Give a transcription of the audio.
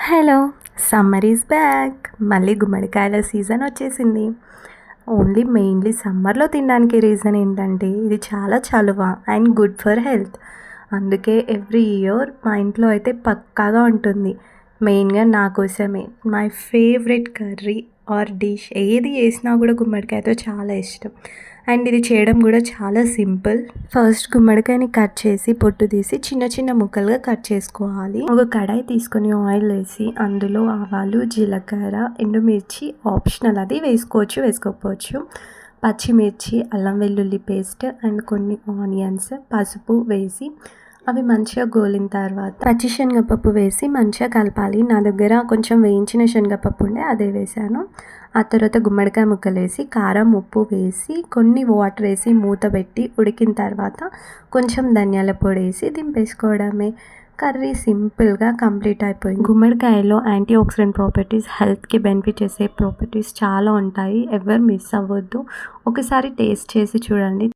Hello, summer is back. మళ్ళీ గుమ్మడికాయల season వచ్చేసింది. Mainly సమ్మర్లో తినడానికి రీజన్ ఏంటంటే ఇది చాలా చలువ అండ్ గుడ్ ఫర్ హెల్త్. అందుకే ఎవ్రీ ఇయర్ మా ఇంట్లో అయితే పక్కాగా ఉంటుంది. మెయిన్గా నా కోసమే my favourite curry or dish ఏది చేసినా కూడా గుమ్మడికాయతో చాలా ఇష్టం. అండ్ ఇది చేయడం కూడా చాలా సింపుల్. ఫస్ట్ గుమ్మడికాయని కట్ చేసి పొట్టు తీసి చిన్న చిన్న ముక్కలుగా కట్ చేసుకోవాలి. ఒక కడాయి తీసుకొని ఆయిల్ వేసి అందులో ఆవాలు, జీలకర్ర, ఎండుమిర్చి ఆప్షనల్, అది వేసుకోవచ్చు వేసుకోకపోవచ్చు, పచ్చిమిర్చి, అల్లం వెల్లుల్లి పేస్ట్ అండ్ కొన్ని ఆనియన్స్, పసుపు వేసి అవి మంచిగా గోలిన తర్వాత పచ్చి శనగపప్పు వేసి మంచిగా కలపాలి. నా దగ్గర కొంచెం వేయించిన శనగపప్పు ఉండే అదే వేసాను. ఆ తర్వాత గుమ్మడికాయ ముక్కలు వేసి కారం, ఉప్పు వేసి కొన్ని వాటర్ వేసి మూత పెట్టి ఉడికిన తర్వాత కొంచెం ధనియాల పొడి వేసి దింపేసుకోవడమే. కర్రీ సింపుల్గా కంప్లీట్ అయిపోయింది. గుమ్మడికాయలో యాంటీ ఆక్సిడెంట్ ప్రాపర్టీస్, హెల్త్కి బెనిఫిట్ చేసే ప్రాపర్టీస్ చాలా ఉంటాయి. ఎవరు మిస్ అవ్వద్దు. ఒకసారి టేస్ట్ చేసి చూడండి.